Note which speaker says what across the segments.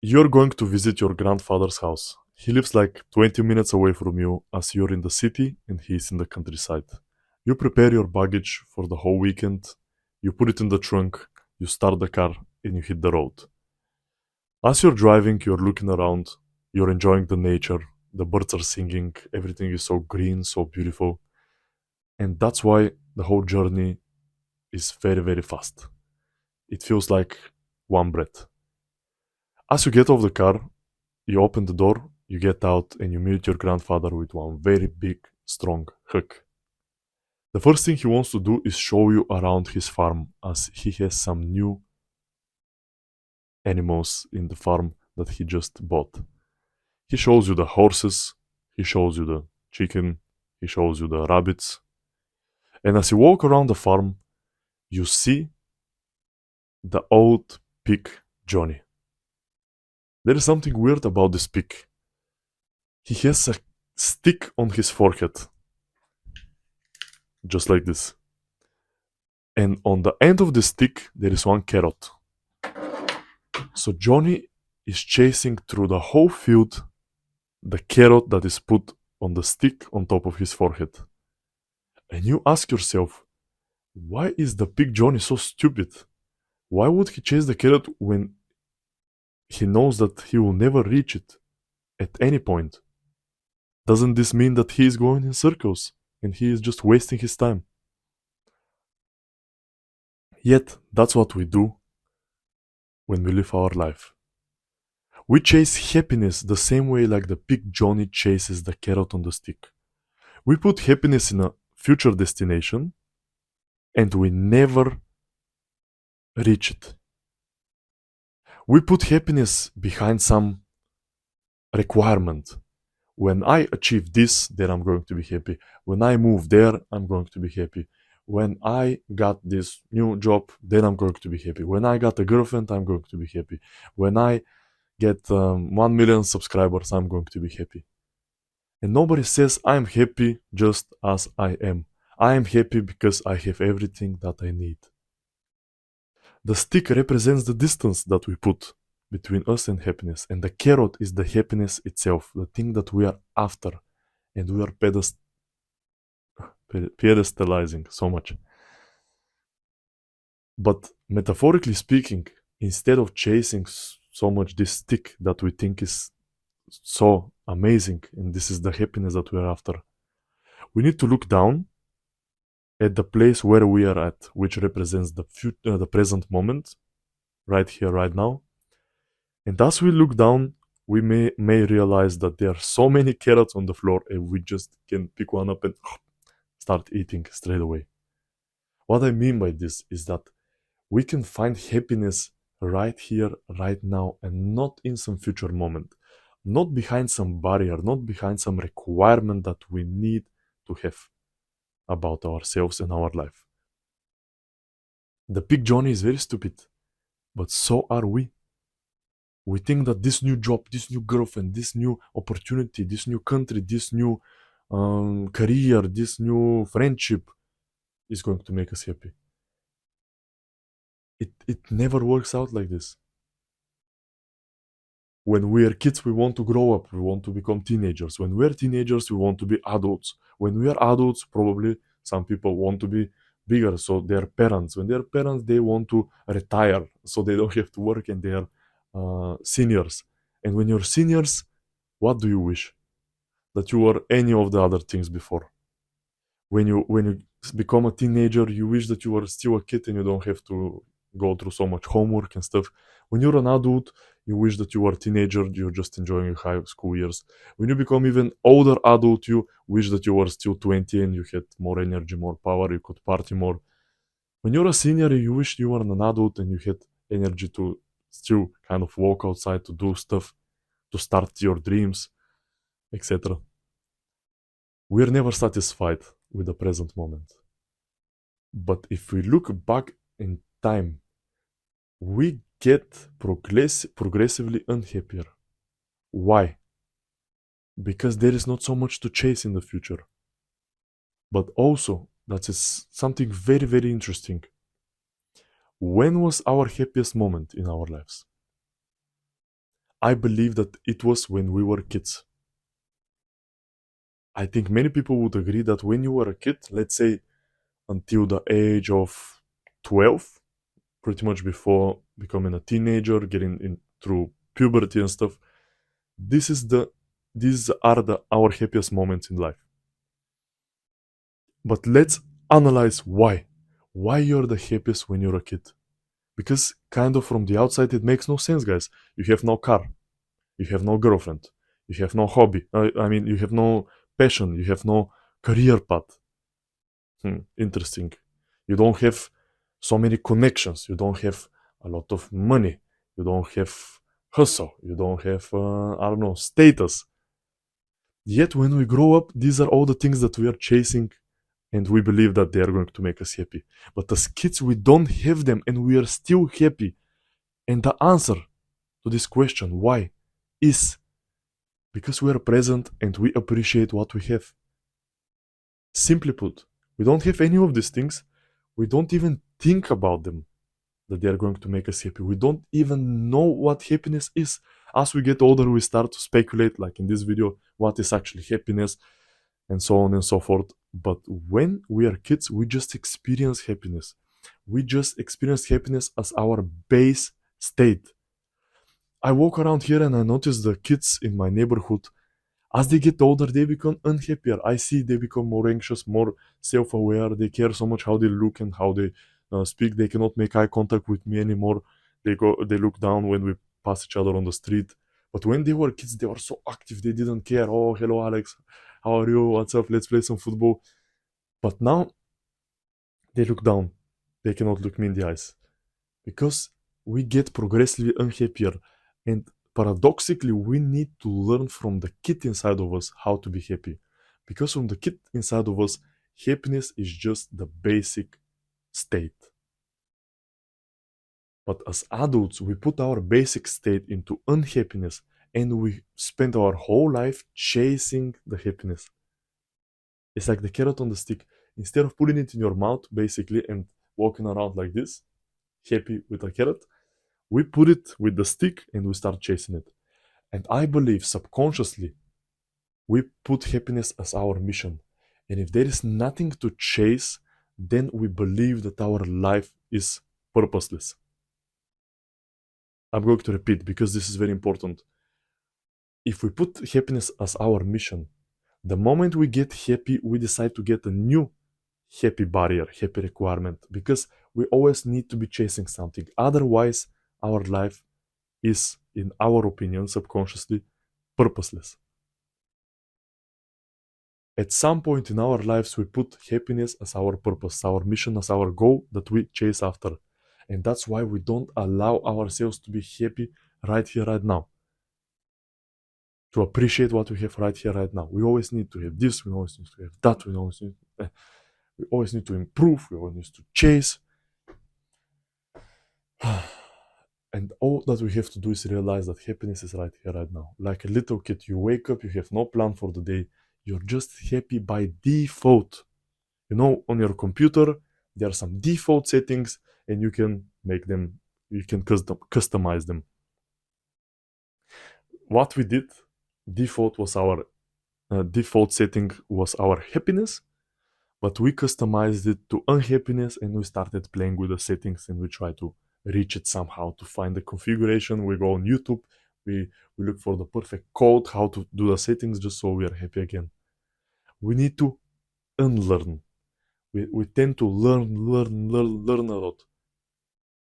Speaker 1: You're going to visit your grandfather's house. He lives like 20 minutes away from you, as you're in the city and he's in the countryside. You prepare your baggage for the whole weekend, you put it in the trunk, you start the car, and you hit the road. As you're driving, you're looking around, you're enjoying the nature, the birds are singing, everything is so green, so beautiful. And that's why the whole journey is very, very fast. It feels like one breath. As you get off the car, you open the door, you get out, and you meet your grandfather with one very big, strong hug. The first thing he wants to do is show you around his farm, as he has some new animals in the farm that he just bought. He shows you the horses, he shows you the chicken, he shows you the rabbits. And as you walk around the farm, you see the old pig Johnny. There is something weird about this pig. He has a stick on his forehead, just like this. And on the end of the stick, there is one carrot. So Johnny is chasing through the whole field the carrot that is put on the stick on top of his forehead. And you ask yourself, why is the pig Johnny so stupid? Why would he chase the carrot when he knows that he will never reach it at any point? Doesn't this mean that he is going in circles and he is just wasting his time? Yet, that's what we do when we live our life. We chase happiness the same way like the pig Johnny chases the carrot on the stick. We put happiness in a future destination and we never reach it. We put happiness behind some requirement. When I achieve this, then I'm going to be happy. When I move there, I'm going to be happy. When I got this new job, then I'm going to be happy. When I got a girlfriend, I'm going to be happy. When I get 1 million subscribers, I'm going to be happy. And nobody says I'm happy just as I am. I am happy because I have everything that I need. The stick represents the distance that we put between us and happiness, and the carrot is the happiness itself, the thing that we are after, and we are pedestalizing so much. But metaphorically speaking, instead of chasing so much this stick that we think is so amazing and this is the happiness that we are after, we need to look down at the place where we are at, which represents the present moment, right here, right now. And as we look down, we may realize that there are so many carrots on the floor and we just can pick one up and start eating straight away. What I mean by this is that we can find happiness right here, right now, and not in some future moment, not behind some barrier, not behind some requirement that we need to have about ourselves and our life. The pig Johnny is very stupid, but so are we. We think that this new job, this new girlfriend, this new opportunity, this new country, this new career, this new friendship is going to make us happy. It never works out like this. When we are kids, we want to grow up, we want to become teenagers. When we are teenagers, we want to be adults. When we are adults, probably some people want to be bigger, so they are parents. When they are parents, they want to retire, so they don't have to work and they are seniors. And when you're seniors, what do you wish? That you were any of the other things before. When you become a teenager, you wish that you were still a kid and you don't have to go through so much homework and stuff. When you're an adult, you wish that you were a teenager, you're just enjoying your high school years. When you become even older adult, you wish that you were still 20 and you had more energy, more power, you could party more. When you're a senior, you wish you were an adult and you had energy to still kind of walk outside, to do stuff, to start your dreams, etc. We're never satisfied with the present moment. But if we look back in time, we get progressively unhappier. Why? Because there is not so much to chase in the future. But also, that is something very, very interesting. When was our happiest moment in our lives? I believe that it was when we were kids. I think many people would agree that when you were a kid, let's say until the age of 12, pretty much before becoming a teenager, getting in through puberty and stuff, this is the these are our happiest moments in life. But let's analyze why. Why you're the happiest when you're a kid? Because kind of from the outside it makes no sense, guys. You have no car, you have no girlfriend, you have no hobby. I mean, you have no passion, you have no career path. Interesting. You don't have so many connections. You don't have a lot of money. You don't have hustle. You don't have, I don't know, status. Yet when we grow up, these are all the things that we are chasing and we believe that they are going to make us happy. But as kids, we don't have them and we are still happy. And the answer to this question, why, is because we are present and we appreciate what we have. Simply put, we don't have any of these things. We don't even think about them, that they are going to make us happy. We don't even know what happiness is. As we get older, we start to speculate, like in this video, what is actually happiness, and so on and so forth. But when we are kids, we just experience happiness. We just experience happiness as our base state. I walk around here and I notice the kids in my neighborhood, as they get older, they become unhappier. I see they become more anxious, more self-aware. They care so much how they look and how they speak. They cannot make eye contact with me anymore. They look down when we pass each other on the street. But when they were kids, they were so active. They didn't care. Oh, hello, Alex. How are you? What's up? Let's play some football. But now they look down. They cannot look me in the eyes because we get progressively unhappier. And paradoxically, we need to learn from the kid inside of us how to be happy. Because from the kid inside of us, happiness is just the basic state. But as adults, we put our basic state into unhappiness and we spend our whole life chasing the happiness. It's like the carrot on the stick. Instead of putting it in your mouth, basically, and walking around like this, happy with a carrot, we put it with the stick and we start chasing it. And I believe subconsciously we put happiness as our mission. And if there is nothing to chase, then we believe that our life is purposeless. I'm going to repeat because this is very important. If we put happiness as our mission, the moment we get happy, we decide to get a new happy barrier, happy requirement, because we always need to be chasing something. Otherwise, our life is, in our opinion, subconsciously purposeless. At some point in our lives, we put happiness as our purpose, our mission, as our goal that we chase after. And that's why we don't allow ourselves to be happy right here, right now. To appreciate what we have right here, right now. We always need to have this, we always need to have that, we always need to improve, we always need to chase. And all that we have to do is realize that happiness is right here, right now. Like a little kid, you wake up, you have no plan for the day, you're just happy by default. You know, on your computer, there are some default settings and you can make them, you can customize them. What we did, default setting was our happiness, but we customized it to unhappiness and we started playing with the settings and we try to reach it somehow, to find the configuration. We go on YouTube, we look for the perfect code, how to do the settings just so we are happy again. We need to unlearn. We tend to learn a lot.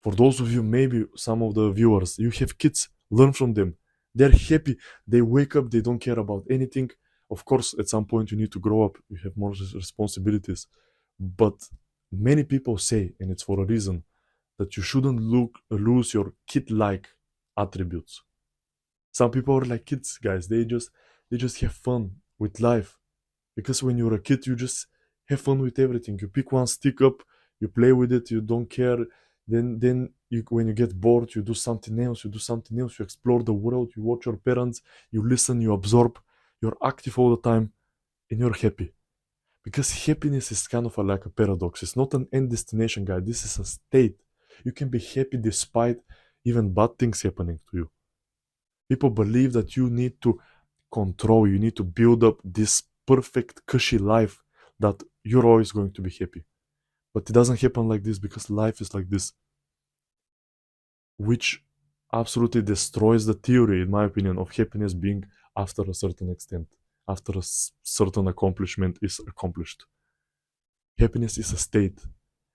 Speaker 1: For those of you, maybe some of the viewers, you have kids, learn from them. They're happy, they wake up, they don't care about anything. Of course, at some point you need to grow up, you have more responsibilities. But many people say, and it's for a reason, that you shouldn't lose your kid-like attributes. Some people are like kids, guys. They just have fun with life. Because when you're a kid, you just have fun with everything. You pick one stick up, you play with it, you don't care. Then when you get bored, you do something else, you explore the world, you watch your parents, you listen, you absorb, you're active all the time, and you're happy. Because happiness is kind of like a paradox. It's not an end destination, guys. This is a state. You can be happy despite even bad things happening to you. People believe that you need to control, you need to build up this perfect, cushy life that you're always going to be happy. But it doesn't happen like this because life is like this, which absolutely destroys the theory, in my opinion, of happiness being after a certain extent, after a certain accomplishment is accomplished. Happiness is a state,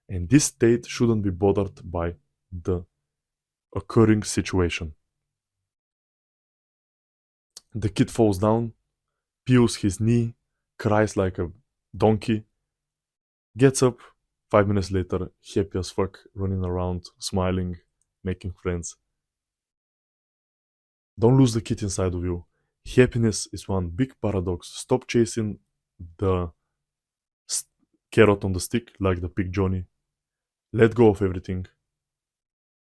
Speaker 1: and this state shouldn't be bothered by the occurring situation. The kid falls down, peels his knee, cries like a donkey, gets up 5 minutes later, happy as fuck, running around, smiling, making friends. Don't lose the kid inside of you. Happiness is one big paradox. Stop chasing the carrot on the stick like the pig Johnny. Let go of everything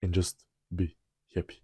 Speaker 1: and just be happy.